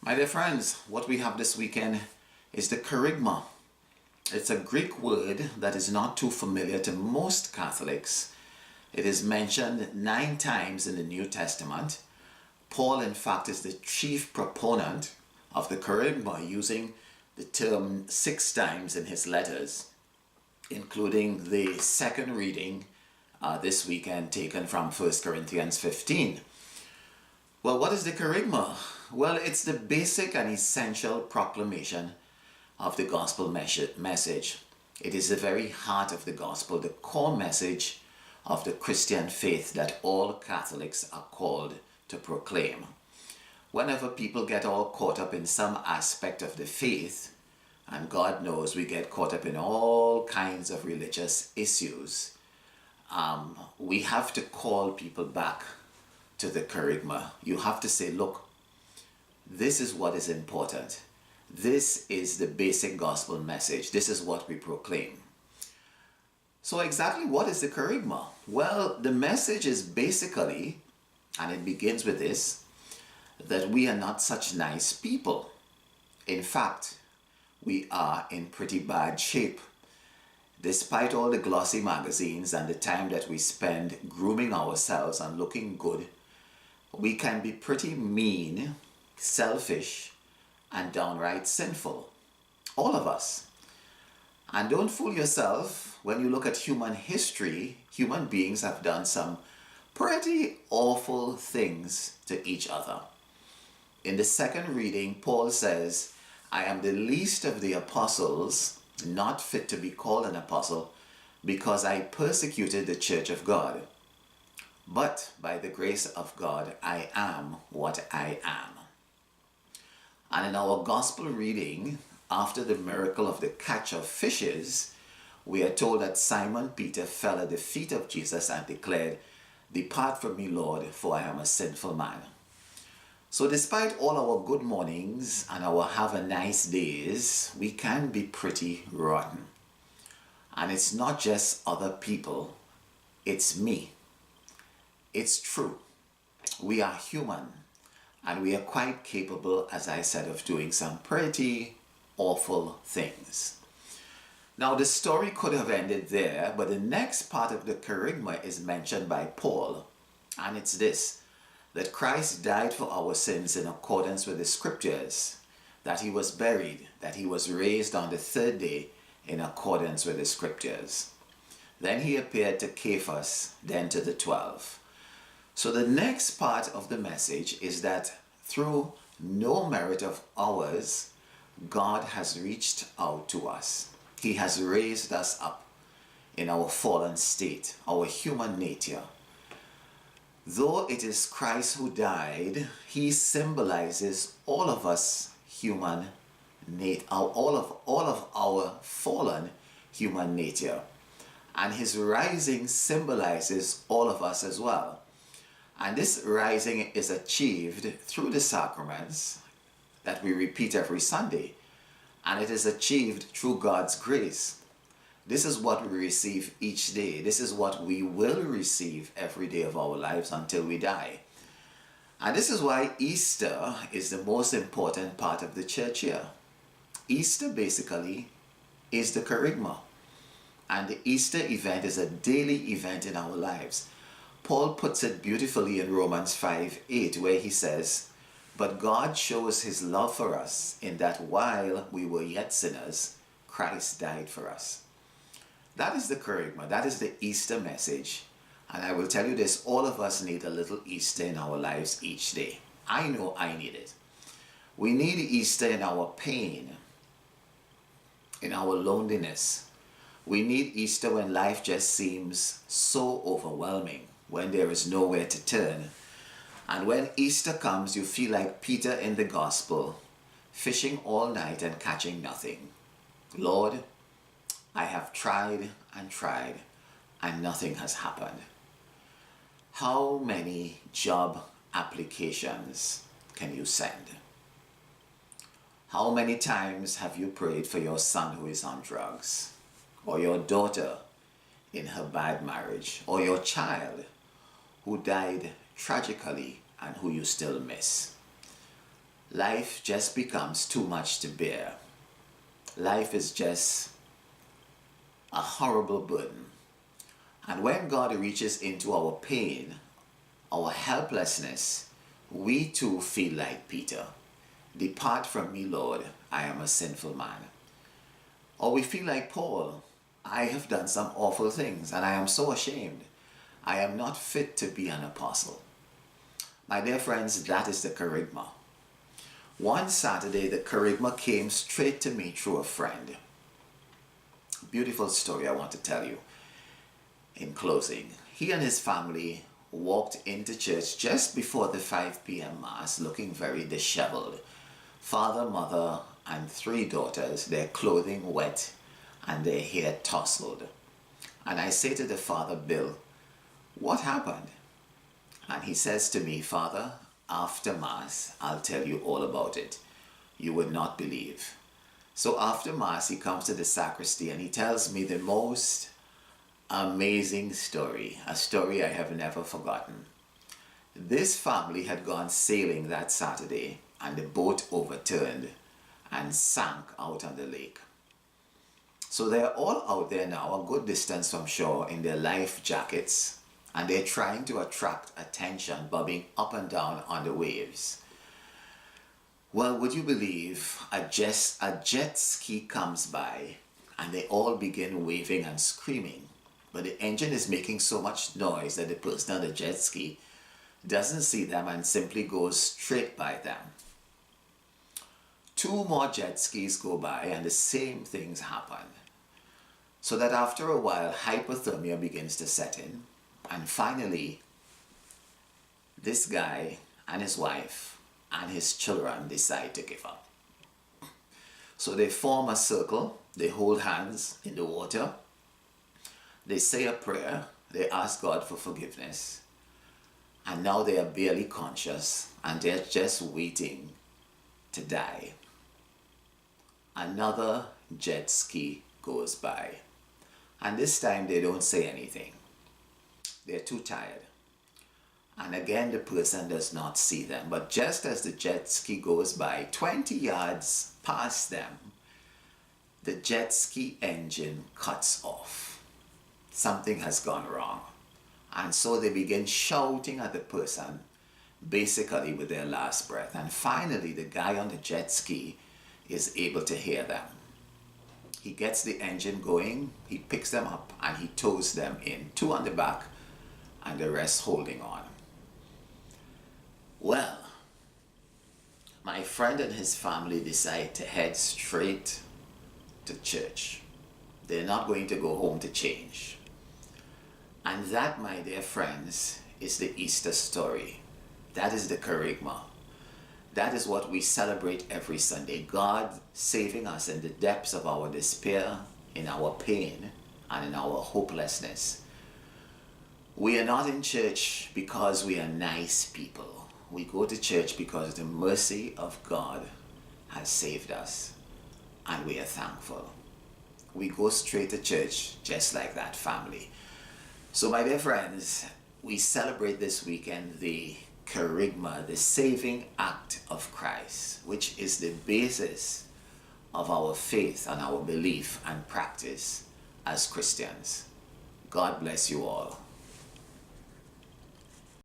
My dear friends, what we have this weekend is the Kerygma. It's a Greek word that is not too familiar to most Catholics. It is mentioned 9 times in the New Testament. Paul, in fact, is the chief proponent of the Kerygma, using the term 6 times in his letters, including the second reading this weekend taken from 1 Corinthians 15. Well, what is the Kerygma? Well, it's the basic and essential proclamation of the gospel message. It is the very heart of the gospel, the core message of the Christian faith that all Catholics are called to proclaim. Whenever people get all caught up in some aspect of the faith, and God knows we get caught up in all kinds of religious issues, we have to call people back to the Kerygma. You have to say, look, this is what is important. This is the basic gospel message. This is what we proclaim. So exactly what is the Kerygma? Well, the message is basically, and it begins with this, that we are not such nice people. In fact, we are in pretty bad shape. Despite all the glossy magazines and the time that we spend grooming ourselves and looking good, we can be pretty mean, selfish, and downright sinful. All of us. And don't fool yourself, when you look at human history, human beings have done some pretty awful things to each other. In the second reading, Paul says, I am the least of the apostles, not fit to be called an apostle, because I persecuted the church of God. But by the grace of God, I am what I am. And in our gospel reading, after the miracle of the catch of fishes, we are told that Simon Peter fell at the feet of Jesus and declared, Depart from me, Lord, for I am a sinful man. So despite all our good mornings and our have a nice days, we can be pretty rotten. And it's not just other people, it's me. It's true. We are human. And we are quite capable, as I said, of doing some pretty awful things. Now, the story could have ended there, but the next part of the Kerygma is mentioned by Paul. And it's this, that Christ died for our sins in accordance with the scriptures, that he was buried, that he was raised on the 3rd day in accordance with the scriptures. Then he appeared to Cephas, then to the 12. So the next part of the message is that through no merit of ours, God has reached out to us. He has raised us up in our fallen state, our human nature. Though it is Christ who died, he symbolizes all of us human nature, all of our fallen human nature. And his rising symbolizes all of us as well. And this rising is achieved through the sacraments that we repeat every Sunday. And it is achieved through God's grace. This is what we receive each day. This is what we will receive every day of our lives until we die. And this is why Easter is the most important part of the church year. Easter basically is the Kerygma. And the Easter event is a daily event in our lives. Paul puts it beautifully in Romans 5:8, where he says, But God shows his love for us in that while we were yet sinners, Christ died for us. That is the Kerygma. That is the Easter message. And I will tell you this, all of us need a little Easter in our lives each day. I know I need it. We need Easter in our pain, in our loneliness. We need Easter when life just seems so overwhelming, when there is nowhere to turn. And when Easter comes, you feel like Peter in the gospel, fishing all night and catching nothing. Lord, I have tried and nothing has happened. How many job applications can you send? How many times have you prayed for your son who is on drugs, or your daughter in her bad marriage, or your child who died tragically and who you still miss? life just becomes too much to bear. Life is just a horrible burden. And when God reaches into our pain, our helplessness, we too feel like Peter. Depart from me, Lord, I am a sinful man. Or we feel like Paul, I have done some awful things and I am so ashamed. I am not fit to be an apostle. My dear friends, that is the Kerygma. One Saturday, the Kerygma came straight to me through a friend. Beautiful story I want to tell you. In closing, he and his family walked into church just before the 5 p.m. Mass looking very disheveled. Father, mother, and 3 daughters, their clothing wet and their hair tousled. And I say to the father, Bill, what happened? And he says to me, Father, after Mass, I'll tell you all about it. You would not believe. So after Mass, he comes to the sacristy and he tells me the most amazing story, a story I have never forgotten. This family had gone sailing that Saturday and the boat overturned and sank out on the lake. So they're all out there now, a good distance from shore, in their life jackets, and they're trying to attract attention, bobbing up and down on the waves. Well, would you believe a jet ski comes by and they all begin waving and screaming, but the engine is making so much noise that the person on the jet ski doesn't see them and simply goes straight by them. 2 more jet skis go by and the same things happen. So that after a while, hypothermia begins to set in. And finally, this guy and his wife and his children decide to give up. So they form a circle, they hold hands in the water, they say a prayer, they ask God for forgiveness, and now they are barely conscious and they're just waiting to die. Another jet ski goes by, and this time they don't say anything. They're too tired. And again, the person does not see them. But just as the jet ski goes by, 20 yards past them, the jet ski engine cuts off. Something has gone wrong. And so they begin shouting at the person, basically with their last breath. And finally, the guy on the jet ski is able to hear them. He gets the engine going, he picks them up, and he tows them in, 2 on the back, and the rest holding on. Well, my friend and his family decide to head straight to church. They're not going to go home to change. And that, my dear friends, is the Easter story. That is the Kerygma. That is what we celebrate every Sunday. God saving us in the depths of our despair, in our pain, and in our hopelessness. We are not in church because we are nice people. We go to church because the mercy of God has saved us, and we are thankful. We go straight to church just like that family. So my dear friends, we celebrate this weekend the Kerygma, the saving act of Christ, which is the basis of our faith and our belief and practice as Christians. God bless you all.